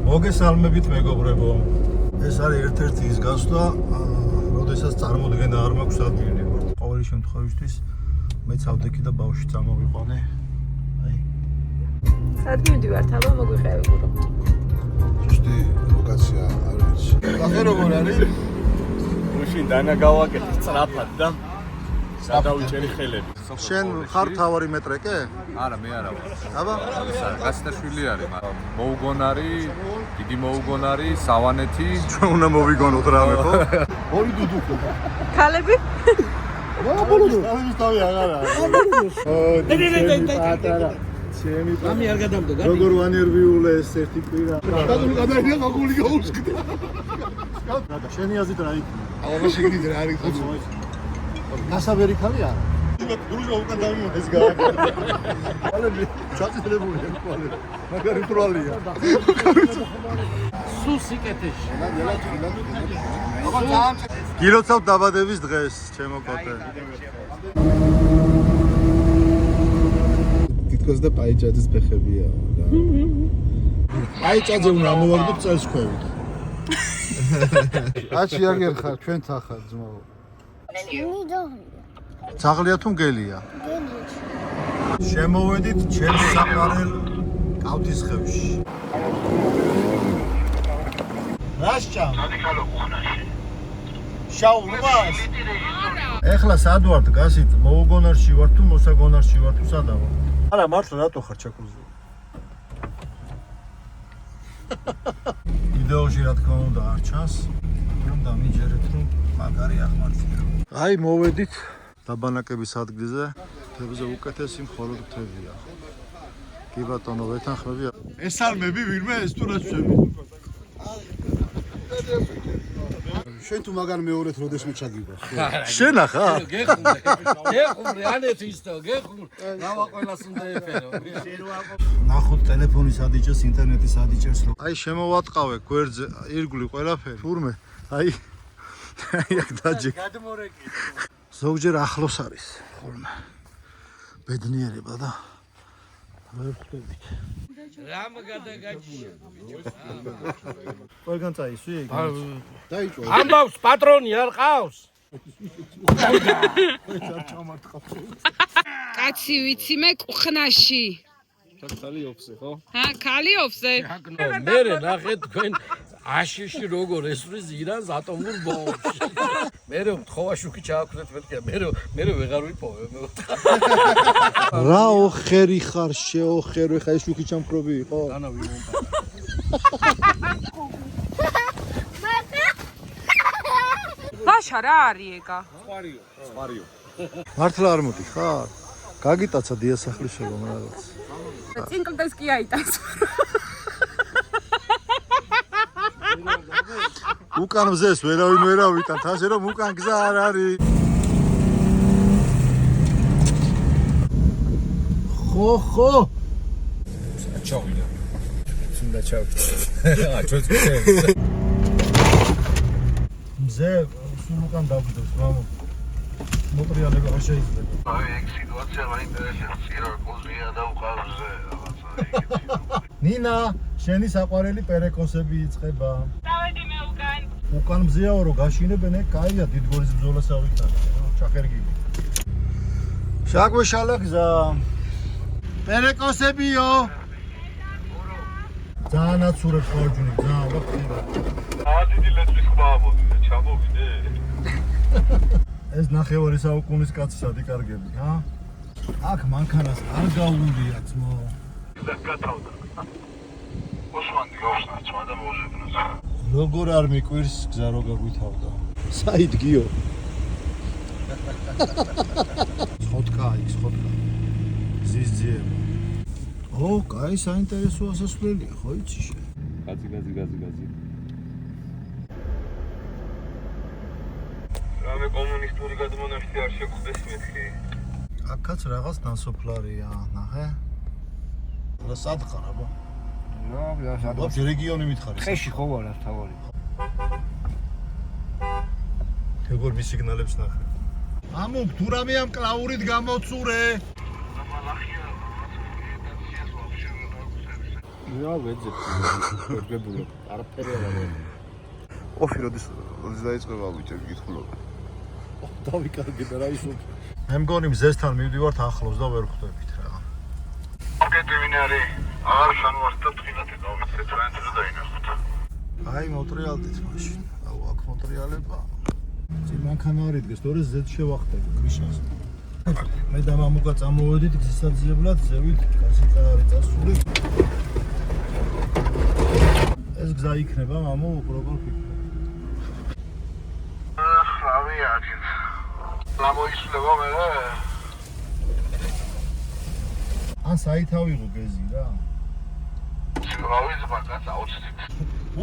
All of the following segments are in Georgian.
მოგესალმებით მეგობრებო. ეს არის ერთ-ერთი ის გასვლა, როდესაც წარმოდგენა არ მაქვს სად მივდივარ. ყოველი შემთხვევისთვის მე წავდექი და ბავშვი წამოვიყვანე. აი. სად მივდივართ, აბა მოგვიყევი გურო. ზუსტი ლოკაცია არ ვიცი. ახლა როგორ არის? მაშინ დანა გავაკეთე სწრაფად და სადაუჭერი ხელები. შენ ხარ თავარი მეტრეკე? არა, მე არა ვარ. აბა, გასტაშვილი არის, მაგრამ მოუგონარი, დიდი მოუგონარი, სავანეთი. ჩვენ უნდა მოვიგონოთ რამე, ხო? ორი დუდუკო. ქალები? ბოლოს თავი აღარა. პატარა. ჩემი ამი არ გადამდო გადი. როგორ ვანერვიულე ეს ერთი კვირა. გადაიდია მაგული გაუსკდა. შენი აზრით რა იქნება? აღარ შეგდით რა არის ხო? გასაბერი ხალი არა? გურუშა უკან დავიმოთ ეს გააკეთა. ყალები ჩაწილებულია ყალები. მაგარი პრალია. სუსიკეთეში. გილოცავ დაბადების დღეს, ჩემო კოტე. თითქოს და პაიჭაძის ფეხებია და. პაიჭაძე უნდა მოვაგდო წელს ქვევით. აში აგერ ხარ ჩვენ თხარ ძმაო. ძაღლია თუ მგელია? შემოვედით ჩემს საყვარელ კავთისხევში. რაშჭა? შაურმას? ეხლა სად ვართ გასით? მოუგონარში ვარ თუ მოსაგონარში ვარ თუ სადა ვარ? არა, მართლა რატო ხარ ჩაკურზე? ვიდეოში რა თქმა უნდა არ ჩანს, მაგრამ დამიჯერეთ რომ მაგარი აღმართია. აი მოვედით დაბანაკების ადგილზე, თევზე უკეთესი მხოლოდ თევზია. კი ბატონო, ვეთანხმები. ესალმები ვირმე ეს თუ რა ჩვენი? შენ თუ მაგარ მეორეთ როდესმე ჩაგიგოს. შენა ხარ? გეხუმრე ანეთისто, გეხუმრ. რავა ყველას უნდა ეფერო. ნახოთ ტელეფონის ადიჭერს, ინტერნეტის ადიჭერს რო. აი შემოვატყავე გვერდზე, ირგვლი ყველაფერი. თურმე, აი აქ დაჯე. გადმორეკი. ზოგჯერ ახლოს არის ხოლმე. ბედნიერება და ვერ ხვდებით. რამ გადაგაჭია. ყველგან წაისვი? დაიჭო. ამბავს პატრონი არ ყავს. კაცი ვიცი მე კუხნაში. ხალი ოფსე, ხო? ჰა, ქალი ოფზე. მერე ნახე თქვენ აშიში როგორ ესვრის ირანს ატომურ ბომბში. მერე მთხოვა შუქი ჩააქვდეთ მეთქია. მერე ვეღარ ვიპოვე მე. რა ოხერი ხარ შეოხერო ხა ეს შუქი ჩამქრობი იყო? ანა ვიმომპა. ლაშა რა არის ეგა? სვარიო. მართლა არ მოდი ხარ? გაგიტაცა დიასახლის შეგომ რაღაც. წინკლდეს კი აიტანს. უკან მზეს ვერავინ ასე რომ უკან გზა არ არის. ხო. ჩავიდა. უნდა ჩავიდა. აა ჩვენ წვეთ. მზე სულ უკან დაგვიდოს, მამო. მოტრიალება არ შეიძლება. აი ეგ სიტუაცია მაინტერესებს, რა კოზია და უყავზე რაღაცა ეგეთი. ნინა, შენი საყვარელი პერეკოსები იწყება. დავედი მე უკან. უკან მზეაო რო გაშინებენ, ეგ კაია დიდგორის ბრძოლას ავიტანე. ჩახერგილი. შაგვეშალა გზა. პერეკოსებიო. ძალიან აცურებს ხარჯუნი, ძალიან ვახტირა. ადი ლეთვის ხმააბოდი და ჩამოვიდე. ეს ნახევარი საუკუნის კაცი სად იკარგები, ჰა? აქ მანქანას არ გაუნდია ძმო. და გათავდა. ოსმანი გავსნათ და მოუზებნოს. როგორ არ მიკვირს გზა რო გაგვითავდა. საით გიო. ხოთკა იქ ხოთკა. ზის ძიება. ო, კაი საინტერესო ასასვლელია, ხო იცი შე? გაძი. რამე კომუნისტური გადმონაშთი არ შეგვხდეს მეთქი. აქაც რაღაც ნასოფლარია, ნახე. რა სად ხარ აბა? რა ვაფშე რეგიონი მითხარი. ხეში ხო ვარ თავარი. როგორ მის სიგნალებს ნახე. ამო, თუ რამე ამ კლაურით გამოცურე. რა ვეძებ გერგებულო არაფერი არ არის ოფი როდის დაიწყება ბიჭო გითხულობ დავიკარგე და რა ისო მე მგონი მზესთან მივდივართ ახლოს და ვერ ხვდებით რა. ოკეი ვინ არის? აღარ შანვართა თქინათ ეკავით ტრენდზე დაინახოთ. აი მოტრიალდით მაშინ. აუ აქ მოტრიალება. მანქანა არ იდგეს, თორე ზედ შევახტები გრიშას. მე და მამუკა წამოვედით გზისაძიებლად, ზევით გასიტა არის წასული. ეს გზა იქნება მამო როგორ ფიქრობ? რავი აქეთ. ლამოისლება მე. ან საითავიღო გეზი რა. რავი ზბაკაც აუცით.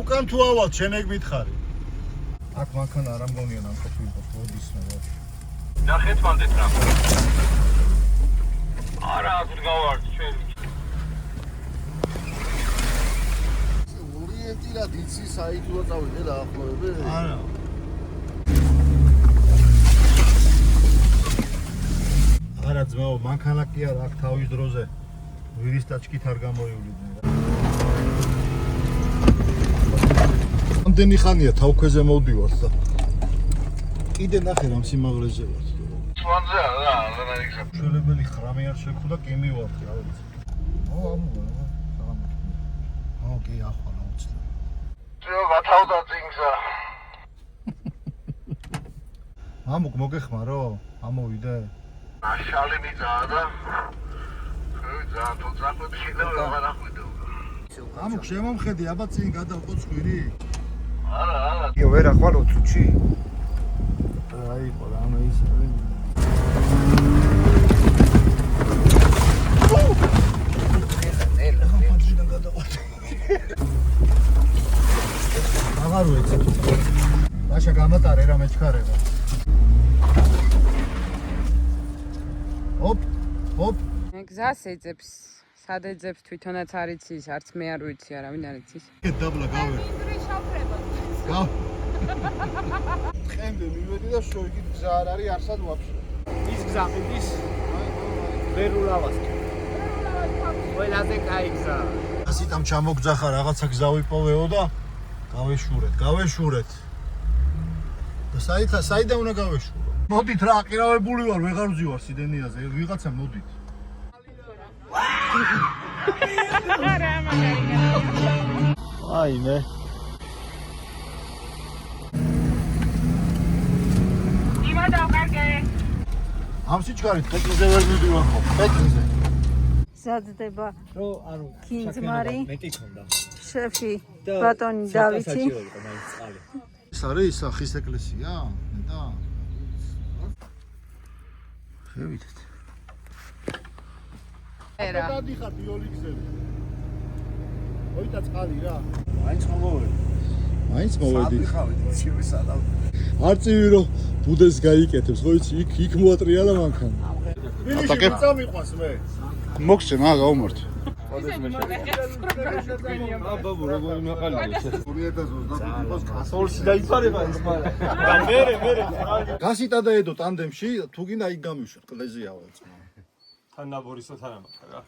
უკან თუ ავალ შენ ეგ მითხარი. აქ მანქანა არ ამგონია ნამყოფი იყოს, მოდის მე. ნახეთ მანდეთ რა. არა, არ გავარდ ჩვენ. ორიენტირად იცი საითუა წავიდე დაახლოებით? არა. არა ძმაო, მანქანა კი არა აქ თავის დროზე. ვირის ტაჩკით არ გამოივლიდნენ. ამდენი ხანია თავქვეზე მოვდივართ და კიდე ნახე რამ სიმაღლეზე ვარ. სვანზე არა, არა იქნება. შველებელი ხრამი არ შეხვდა კი მივარდი, რა ვიცი. ამო, სალამət. კი, ახლა უცნაური. ძო გათავდა წინგსა. მამუკ მოგეხმარო? ამოვიდე? შალი მიწაა და ზა თუ ზაფოთ შეიძლება აღარ ახვიდო. მამუკ შემომხედი, აბა წინ გადავყო ცხვირი. არა, არა. იო ვერ ახვალ ოცუჩი. აი, ყოლა ამ ის არის. აღარ ვიცი. მაშა გამატარე რა მეჩქარება. ოპ, ოპ. გზას ეძებს, სად ეძებს თვითონაც არ იცის, არც მე არ ვიცი, არავინ არ იცის. დაბლა გავერ. გავ. ხემდე მივედი და შოიგი გზა არ არის არსად ვაფშე. ის გზა ყიდის ვერულავას ყველაზე კაი გზა ასიტამ ჩამოგძახა რაღაცა გზა ვიპოვეო და გავეშურეთ. და საიდან უნდა გავეშურო? მოდით რა, აყირავებული ვარ, ვეღარ ვზივარ სიდენიაზე, ვიღაცა მოდით. აი მე. იმა დავკარგე. ამ სიჩქარით პეტრზე ვერ მივდივარ ხო? პეტრზე. ზადდება რო ანუ კინძმარი მეტი ქონდა შეფი ბატონი დავითი ეს არის სახის ეკლესია? და შევიდეთ. ერა. გადიხარ ბიოლი გზები. ოიტა წყალი რა. მაინც მომოვედი. მაინც მოვედით. ხავით ცივი სადავ. არწივი რომ ბუდეს გაიკეთებს, ხო იცი, იქ მოატრიალა მანქანა. ატაკებ. წამიყვანს მე. მოგცე მაგ გაუმართ. ბაბუ როგორ მიყალიბე 2025 წელს სოლში დაიფარება ის მაგრამ გასიტა და ედო ტანდემში, თუ გინდა იქ გამიშვათ, კლეზია ვეც. თან ნაბორისო თანამატა რა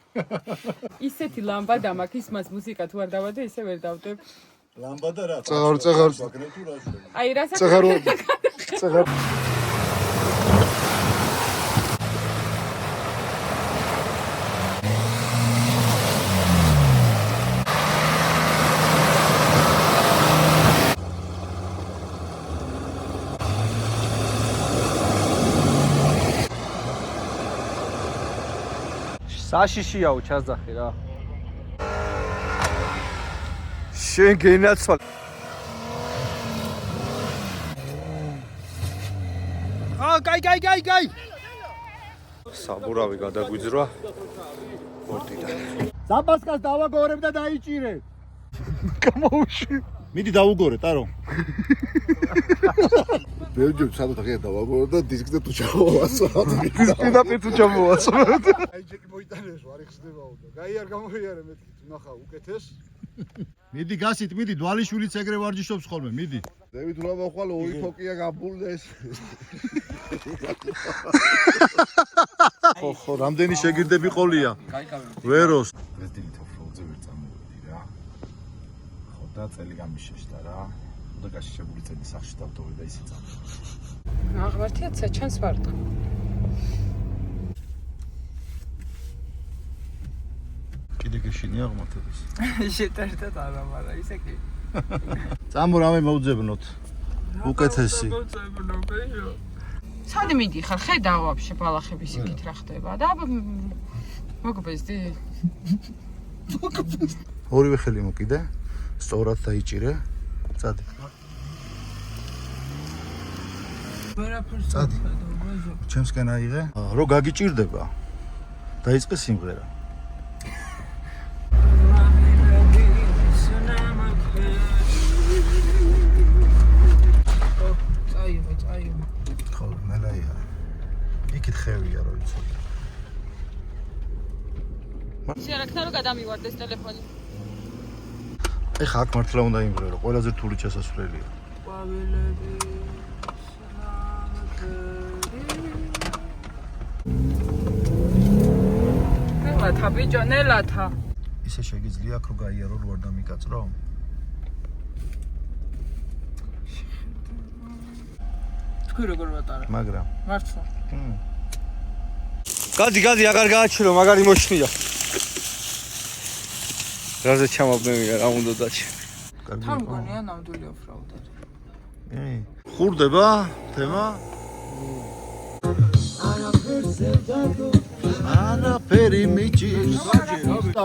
ისეთი ლამბადა მაქვს, მას მუსიკა თუ არ დავადე, ისე ვერ დავდებ. ლამბადა რა? წაღარ. აი რასაც წაღარ. საშიშიაო ჩაზახი რა შენ გენაცვალ. კაი საბურავი გადაგვიძრა პორტიდან. ზაბასკას დავაგორებ და დაიჭირე. გამოუშვი. მიდი დავუგორეთ, არო. ბელჯიმ სადღაც ღია დავაგორო და დისკზე თუ ჩავასვა. დისკი და პეცუ ჩამოვასვა. აი ჯეკი მოიტანეს, არ იხსნებაო და. გაი არ გამოიარე მეთქი, თუ ნახა უკეთეს. მიდი გასით, მიდი, დვალიშვილიც ეგრე ვარჯიშობს ხოლმე, მიდი. დევით რა მოხვალ ორი თოკია გაბულდეს. ხო, რამდენი შეგირდები ყოლია? ვეროს. ეს დილით ოფროუდზე ვერ წამოვედი რა. და წელი გამიშეშდა რა. და გაშიშებული წელი სახში დავტოვე და ისე წავ. აღვართიათ საჩანს ვარტყა. კიდე გეშინია აღმართების. შეტარდათ არა, მაგრამ ისე კი. წამო რამე მოუძებნოთ. უკეთესი. სად მიდიხარ? ხედავ ვაფშე ბალახების იქით რა ხდება და მოგბეზდი. ორივე ხელი მოკიდე. სწორად დაიჭირე. წადი. წადი. ჩემსკენ აიღე. რო გაგიჭირდება. დაიწყე სიმღერა. ხო, მელაია. იქით ხევია რო იცი. შეარაქნა რომ გადამივარდეს ტელეფონი. ეხა აქ მართლა უნდა იმღერო, ყველაზე რთული ჩასასვლელია. ყვავილები ნელათა ბიჭო, ნელათა. ისე შეგიძლია აქ რო გაიარო რო არ დამიკაწრო? თქვი როგორ ვატარა? მაგრამ მართლა. გადი, აღარ გააჩირო, მაგარი მოშნია. რაზე ჩამაბნევია, რა უნდა დაჩი. თან მგონია ნამდვილი ოფრაუდად. ხურდება თემა? არაფერი მიჭირს.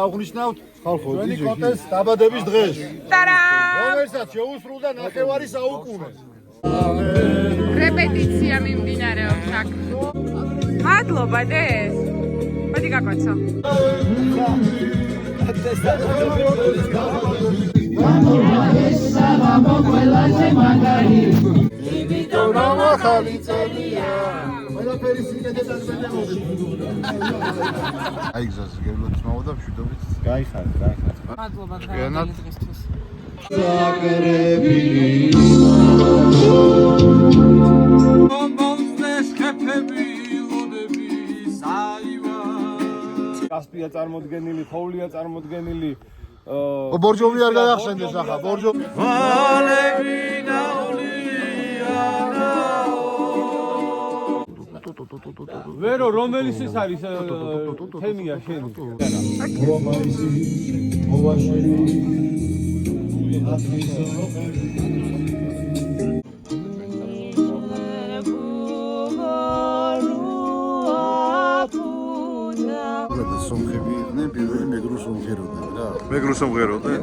აღნიშნავთ ჩვენი კოტეს დაბადების დღეს. ტარა! რომელსაც შეუსრულდა 9 საუკუნე. რეპეტიცია მიმდინარეობს აქ. მადლობა დე. მოდი გაკვეცო. აი გზაზე გევლოთ მავა და მშვიდობით გაიხარეთ. მადლობა დღევანდელი დღისთვის. კასპია წარმოდგენილი, ხოვლია წარმოდგენილი. ბორჯომი არ გაახსენდეს ახლა, ბორჯომი. ვერო, რომელიც ეს არის თემია შენი? სომხები იყვნენ პირველი მეგრულ სომხეროდნენ რა. მეგრულ სომხეროდნენ?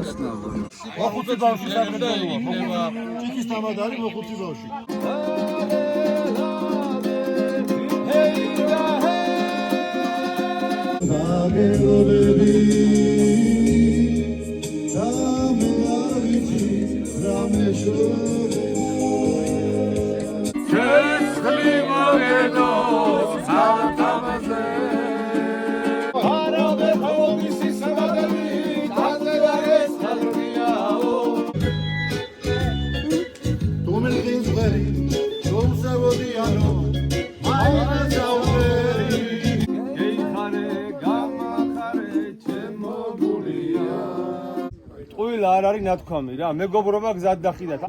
მოხუცი ბავშვი საქართველოა. ჭიქის თამადარი მოხუცი ბავშვი. ტყუილა არ არის ნათქვამი რა, მეგობრობა გზად დახიდათ.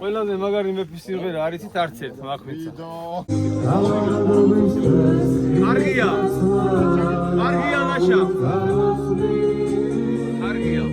ყველაზე მაგარი მეფის სიმღერა არიცით არც ერთ მახვიცა. კარგია. კარგია ლაშა. კარგია.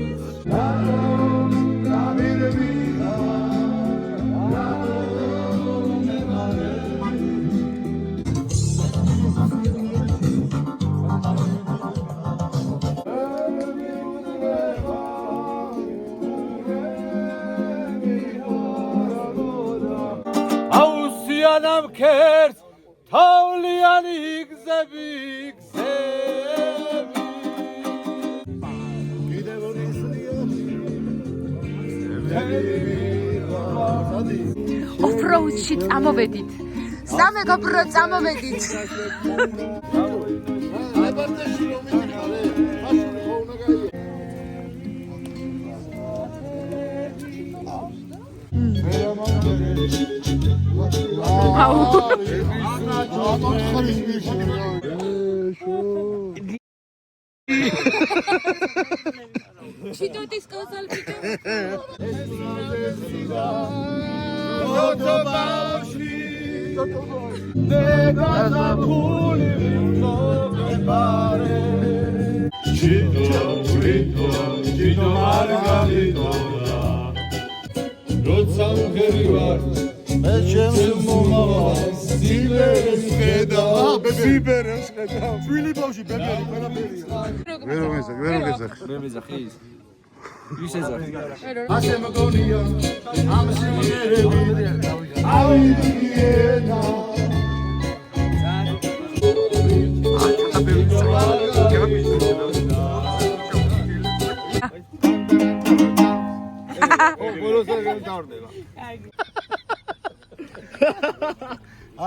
აუსიანამ ქერს თავლიანი გზები ოფროუდში წამოვედით. სამეგობრო წამოვედით. ჩიტოტის კოსალ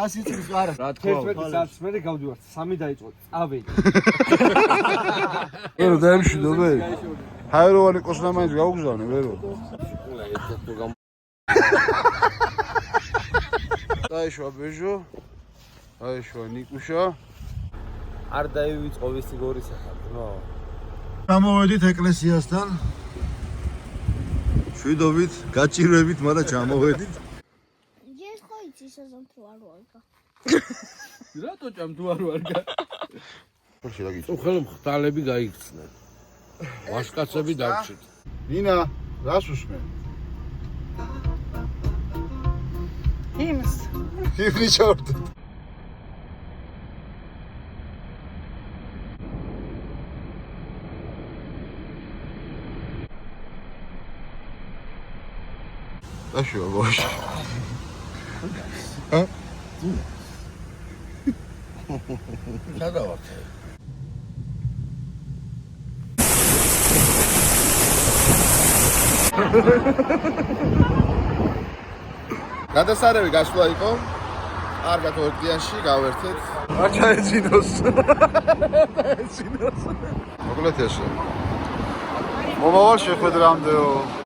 ასიც ის არა. რა თქმა უნდა. 11 საათს მერე გავდივართ. 3 დაიწყო. წავედი. ვერო დაემშვიდო მე. ჰაეროვანი კოსნა მაინც გაუგზავნე ვერო. დაიშვა ბეჟო. დაიშვა ნიკუშა. არ დაივიწყო ვისი გორის ახლა. ჩამოვედით ეკლესიასთან. შვიდობით, გაჭირვებით, მაგრამ ჩამოვედით. ეს ხო იცი სეზონ თუ არ ვარგა. რატო ჭამ თუ არ ვარგა? ხოჩი რა გიწევ? უხელ მხტალები გაიქცნენ. ვაშკაცები დაგჭირთ. ნინა, რას უსმენ? იმს ჰიმნი ჩავდ. დაშვა ბოში. სადავართ? გადასარევი გასვლა იყო. კარგად ორდიანში გავერთეთ. არ ჩაეძინოს. მოკლედ ესე. მომავალ შეხვედრამდეო.